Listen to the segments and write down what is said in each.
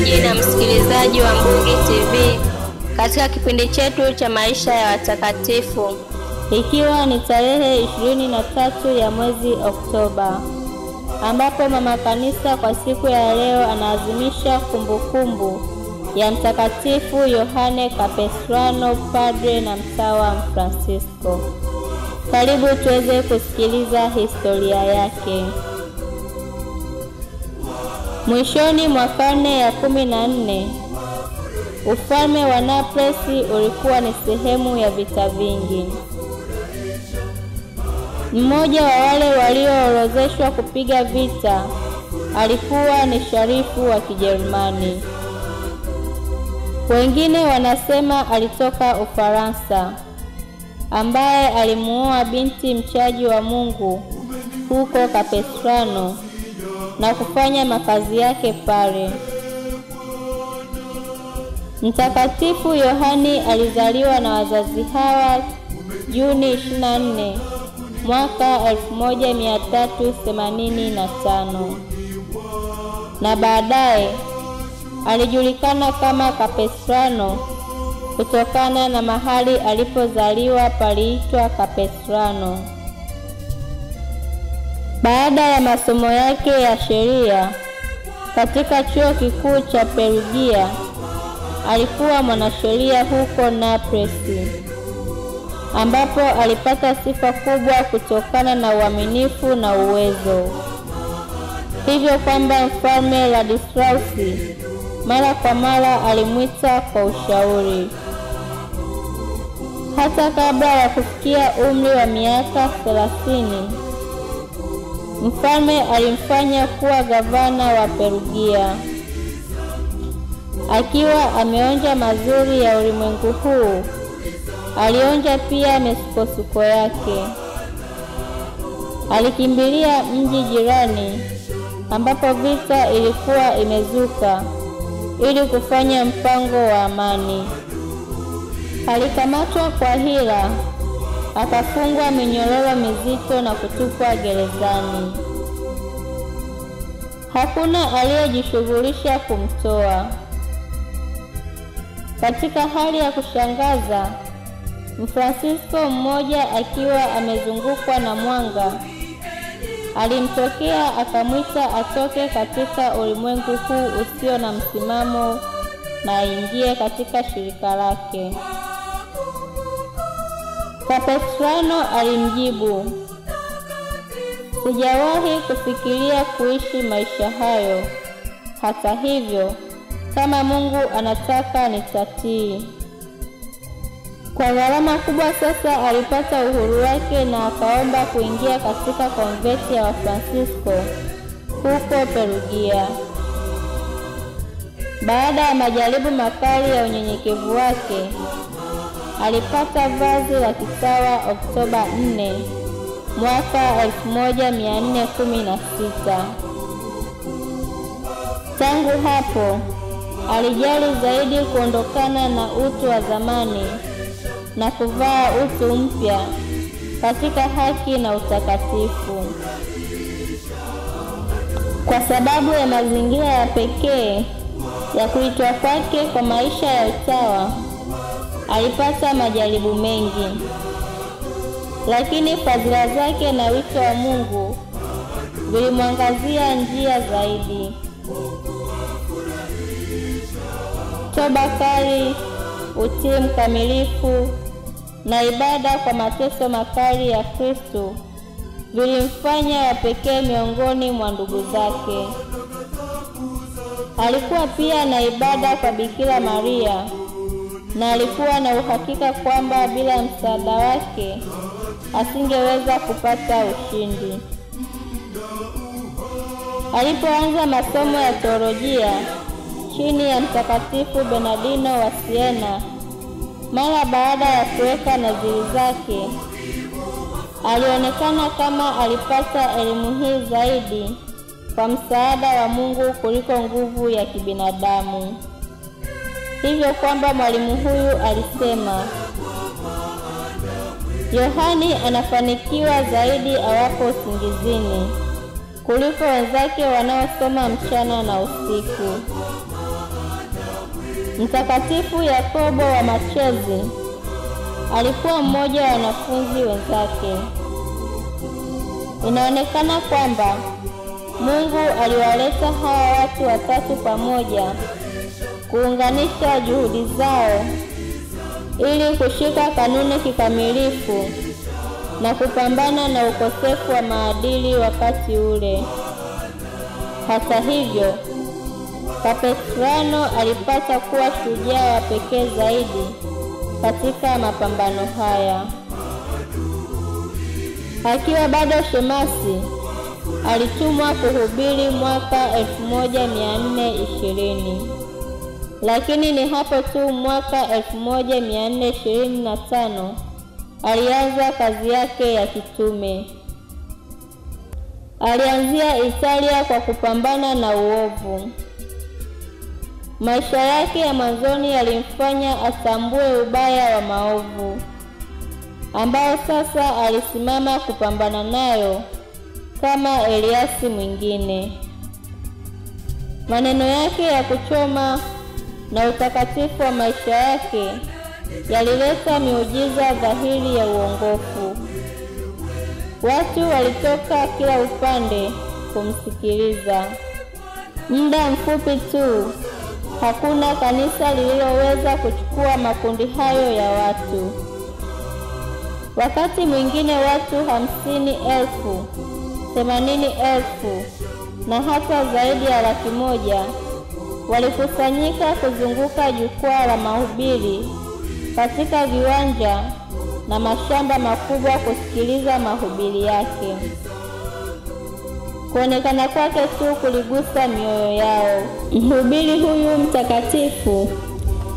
mtazamaji na msikilizaji wa Mbugi TV katika kipindi chetu cha maisha ya watakatifu, ikiwa ni tarehe 23 ya mwezi Oktoba, ambapo mama kanisa kwa siku ya leo anaadhimisha kumbukumbu ya Mtakatifu Yohane Capestrano, padre na mtawa Francisco. Karibu tuweze kusikiliza historia yake. Mwishoni mwa karne ya 14, ufalme wa Naples ulikuwa ni sehemu ya vita vingi. Mmoja wa wale walioorodheshwa kupiga vita alikuwa ni sharifu wa Kijerumani. Wengine wanasema alitoka Ufaransa, ambaye alimuoa binti mchaji wa Mungu huko Capestrano na kufanya makazi yake pale. Mtakatifu Yohani alizaliwa na wazazi hawa Juni 24 mwaka 1385, na baadaye alijulikana kama Capestrano kutokana na mahali alipozaliwa paliitwa Capestrano. Baada ya masomo yake ya sheria katika chuo kikuu cha Perugia, alikuwa mwanasheria huko Naples, ambapo alipata sifa kubwa kutokana na uaminifu na uwezo, hivyo kwamba mfalme Ladislausi mara kwa mara alimwita kwa ushauri. Hata kabla ya kufikia umri wa miaka 30, mfalme alimfanya kuwa gavana wa Perugia. Akiwa ameonja mazuri ya ulimwengu huu, alionja pia misukosuko yake. Alikimbilia mji jirani ambapo vita ilikuwa imezuka ili kufanya mpango wa amani. Alikamatwa kwa hila, akafungwa minyororo mizito na kutupwa gerezani. Hakuna aliyejishughulisha kumtoa. Katika hali ya kushangaza, Mfransisko mmoja akiwa amezungukwa na mwanga alimtokea, akamwita atoke katika ulimwengu huu usio na msimamo na aingie katika shirika lake. Capestrano alimjibu, sijawahi kufikiria kuishi maisha hayo. Hata hivyo, kama Mungu anataka nitatii. Kwa gharama kubwa sasa alipata uhuru wake na akaomba kuingia katika konventi ya Wafransisko huko Perugia. Baada ya majaribu makali ya unyenyekevu wake, alipata vazi la kitawa Oktoba 4 mwaka 1416. Tangu hapo alijali zaidi kuondokana na utu wa zamani na kuvaa utu mpya katika haki na utakatifu. Kwa sababu ya mazingira ya pekee ya kuitwa kwake kwa maisha ya utawa, alipata majaribu mengi, lakini fadhila zake na wito wa Mungu vilimwangazia njia zaidi. Toba kali, utii mkamilifu na ibada kwa mateso makali ya Kristo vilimfanya wa pekee miongoni mwa ndugu zake. Alikuwa pia na ibada kwa Bikira Maria, na alikuwa na uhakika kwamba bila msaada wake asingeweza kupata ushindi. Alipoanza masomo ya teolojia chini ya Mtakatifu Bernardino wa Siena, mara baada ya kuweka nadhiri zake, alionekana kama alipata elimu hii zaidi kwa msaada wa Mungu kuliko nguvu ya kibinadamu, hivyo kwamba mwalimu huyu alisema, Yohani anafanikiwa zaidi awapo usingizini kuliko wenzake wanaosoma mchana na usiku. Mtakatifu Yakobo wa Machezi alikuwa mmoja wa wanafunzi wenzake. Inaonekana kwamba Mungu aliwaleta hawa watu watatu pamoja kuunganisha juhudi zao ili kushika kanuni kikamilifu na kupambana na ukosefu wa maadili wakati ule. Hata hivyo, Kapestrano alipata kuwa shujaa wa pekee zaidi katika mapambano haya. Akiwa bado shemasi, alitumwa kuhubiri mwaka 1420. Lakini ni hapo tu mwaka 1425 alianza kazi yake ya kitume. Alianzia Italia kwa kupambana na uovu. Maisha yake ya mwanzoni yalimfanya atambue ubaya wa maovu, ambao sasa alisimama kupambana nayo kama Eliasi mwingine. Maneno yake ya kuchoma na utakatifu wa maisha yake yalileta miujiza dhahiri ya uongofu. Watu walitoka kila upande kumsikiliza. Muda mfupi tu, hakuna kanisa lililoweza kuchukua makundi hayo ya watu. Wakati mwingine watu 50,000, 80,000 na hata zaidi ya 100,000 walikusanyika kuzunguka jukwaa la mahubiri katika viwanja na mashamba makubwa kusikiliza mahubiri yake. Kuonekana kwake tu kuligusa mioyo yao. Mhubiri huyu mtakatifu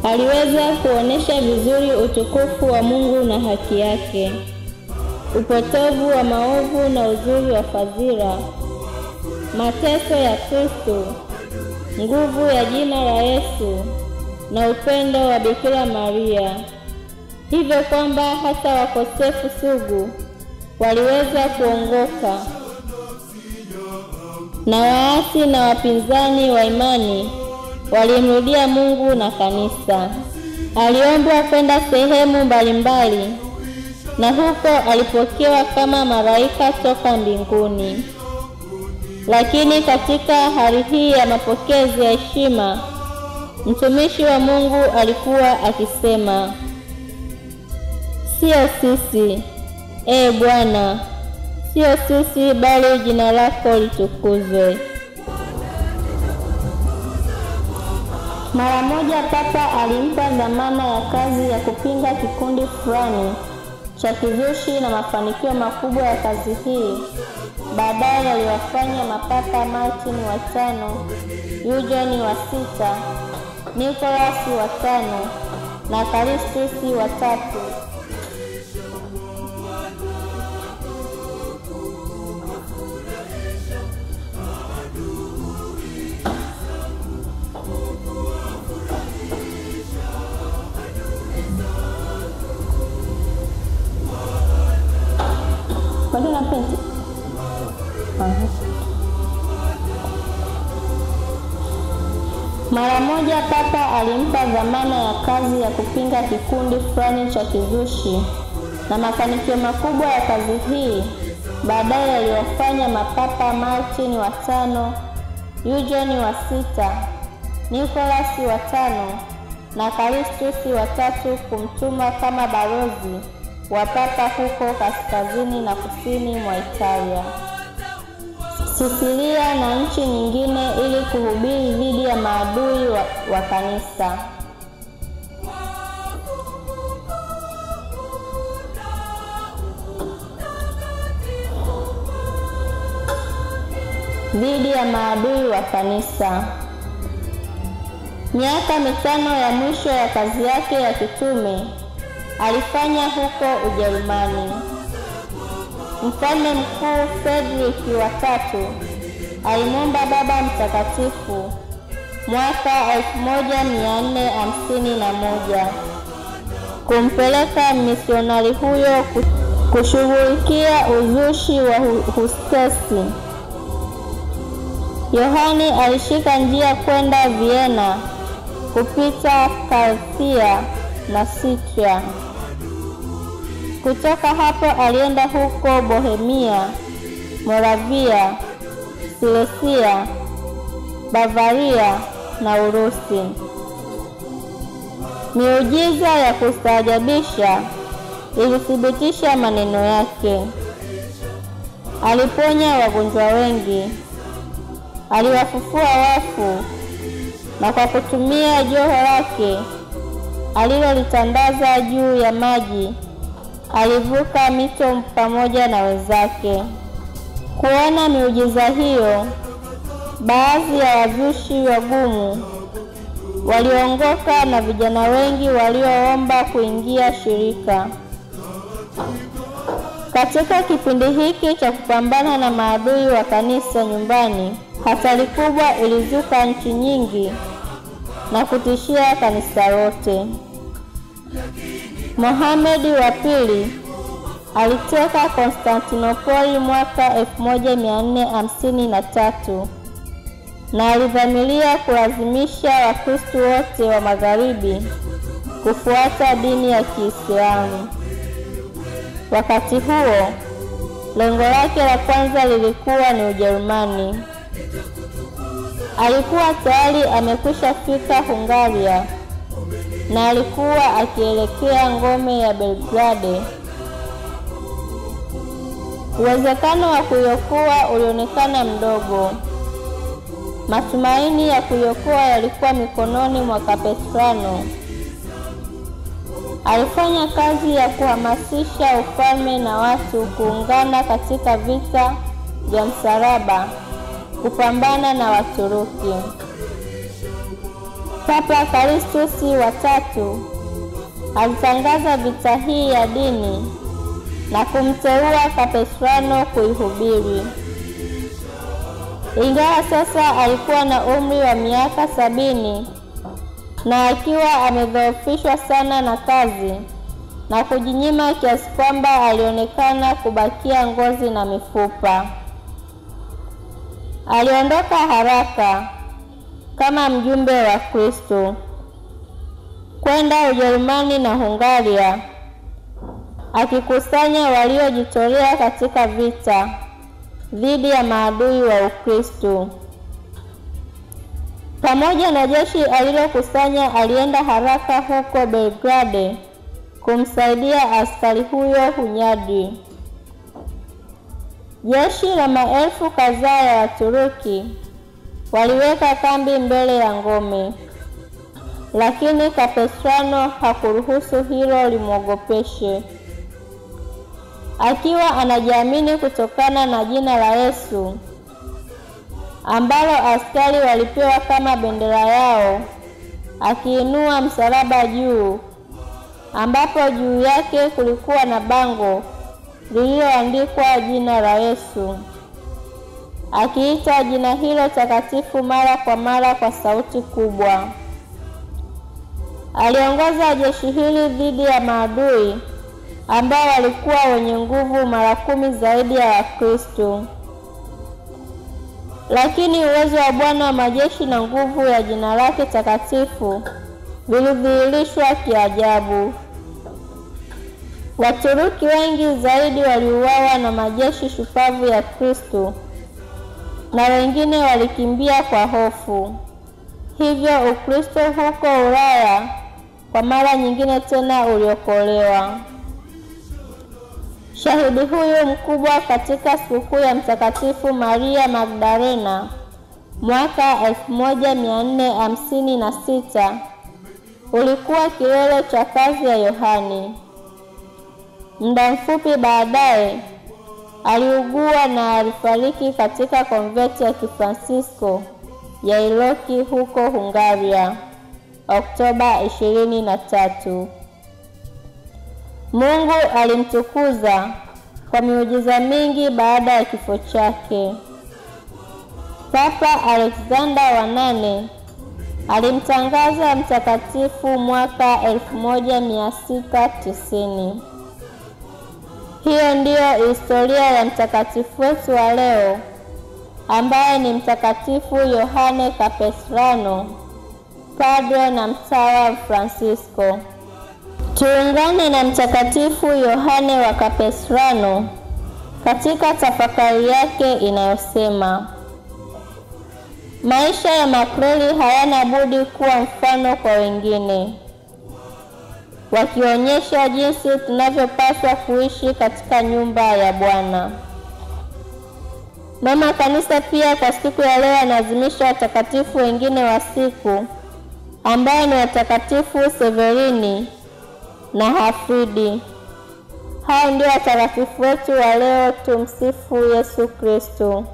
aliweza kuonesha vizuri utukufu wa Mungu na haki yake, upotovu wa maovu na uzuri wa fadhila, mateso ya Kristo, nguvu ya jina la Yesu na upendo wa Bikira Maria, hivyo kwamba hata wakosefu sugu waliweza kuongoka, na waasi na wapinzani wa imani walimrudia Mungu na kanisa. Aliombwa kwenda sehemu mbalimbali, na huko alipokewa kama malaika toka mbinguni. Lakini katika hali hii ya mapokezi ya heshima, mtumishi wa Mungu alikuwa akisema, sio sisi, Bwana, sio sisi, bali jina lako litukuzwe. Mara moja Papa alimpa dhamana ya kazi ya kupinga kikundi fulani cha kizushi, na mafanikio makubwa ya kazi hii baadaye aliwafanya mapapa Martin wa 5, Eugene wa 6, Nicholas wa 5 na Calistus wa 3. Bado na penti. Mara moja Papa alimpa dhamana ya kazi ya kupinga kikundi fulani cha kizushi, na mafanikio makubwa ya kazi hii baadaye aliwafanya mapapa Martin wa 5, Eugene wa 6, Nicholas wa 5 na Calistus wa 3 kumtuma kama balozi wa Papa huko kaskazini na kusini mwa Italia, Sisilia na nchi nyingine, ili kuhubiri dhidi ya maadui wa kanisa. Miaka 5 ya mwisho ya kazi yake ya kitume alifanya huko Ujerumani. Mfalme mkuu Frederick wa 3 alimwomba Baba Mtakatifu mwaka 1451 kumpeleka misionari huyo kushughulikia uzushi wa hustesi. Yohani alishika njia kwenda Vienna kupita Kalsia na Sitria. Kutoka hapo alienda huko Bohemia, Moravia, Silesia, Bavaria na Urusi. Miujiza ya kustaajabisha ilithibitisha maneno yake. Aliponya wagonjwa wengi, aliwafufua wafu, na kwa kutumia joho lake alilolitandaza juu ya maji alivuka mito pamoja na wenzake. Kuona miujiza hiyo, baadhi ya wazushi wagumu waliongoka na vijana wengi walioomba kuingia shirika. Katika kipindi hiki cha kupambana na maadui wa kanisa nyumbani, hatari kubwa ilizuka nchi nyingi na kutishia kanisa lote. Mohamed wa pili aliteka Konstantinopoli mwaka 1453 na alidhamiria kulazimisha Wakristo wote wa magharibi kufuata dini ya Kiislamu. Wakati huo, lengo lake la kwanza lilikuwa ni Ujerumani. Alikuwa tayari amekwisha fika Hungaria na alikuwa akielekea ngome ya Belgrade. Uwezekano wa kuiokoa ulionekana mdogo. Matumaini ya kuiokoa yalikuwa mikononi mwa Capestrano. Alifanya kazi ya kuhamasisha ufalme na watu kuungana katika vita vya msalaba kupambana na Waturuki. Papa Kalistus wa tatu alitangaza vita hii ya dini na kumteua Capestrano kuihubiri. Ingawa sasa alikuwa na umri wa miaka 70 na akiwa amedhoofishwa sana na kazi na kujinyima kiasi kwamba alionekana kubakia ngozi na mifupa, aliondoka haraka kama mjumbe wa Kristo kwenda Ujerumani na Hungaria, akikusanya waliojitolea katika vita dhidi ya maadui wa Ukristo. Pamoja na jeshi alilokusanya, alienda haraka huko Belgrade kumsaidia askari huyo hunyadi. Jeshi la maelfu kadhaa ya Waturuki waliweka kambi mbele ya ngome, lakini Capestrano hakuruhusu hilo limwogopeshe. Akiwa anajiamini kutokana na jina la Yesu ambalo askari walipewa kama bendera yao, akiinua msalaba juu, ambapo juu yake kulikuwa na bango lililoandikwa jina la Yesu, akiita jina hilo takatifu mara kwa mara kwa sauti kubwa. Aliongoza jeshi hili dhidi ya maadui ambao walikuwa wenye nguvu mara 10 zaidi ya Wakristo. Lakini uwezo wa Bwana wa majeshi na nguvu ya jina lake takatifu vilidhihirishwa kiajabu. Waturuki wengi zaidi waliuawa na majeshi shupavu ya Kristo, na wengine walikimbia kwa hofu. Hivyo Ukristo huko Ulaya kwa mara nyingine tena uliokolewa. Shahidi huyu mkubwa katika sikukuu ya Mtakatifu Maria Magdalena mwaka 1456 ulikuwa kilele cha kazi ya Yohane. Muda mfupi baadaye aliugua na alifariki katika konventi ya Kifransisko ya Iloki huko Hungaria, Oktoba 23. Mungu alimtukuza kwa miujiza mingi baada ya kifo chake. Papa Alexander wa 8 alimtangaza mtakatifu mwaka 1690. Hiyo ndiyo historia ya mtakatifu wetu wa leo, ambaye ni Mtakatifu Yohane Capestrano, padre na mtawa Francisco. Tuungane na Mtakatifu Yohane wa Capestrano katika tafakari yake inayosema, maisha ya makreli hayana budi kuwa mfano kwa wengine, wakionyesha jinsi tunavyopaswa kuishi katika nyumba ya Bwana. Mama Kanisa pia kwa siku ya leo anaadhimisha watakatifu wengine wa siku ambao ni watakatifu Severini na Hafidi. Hao ndio watakatifu wetu wa leo. Tumsifu Yesu Kristo.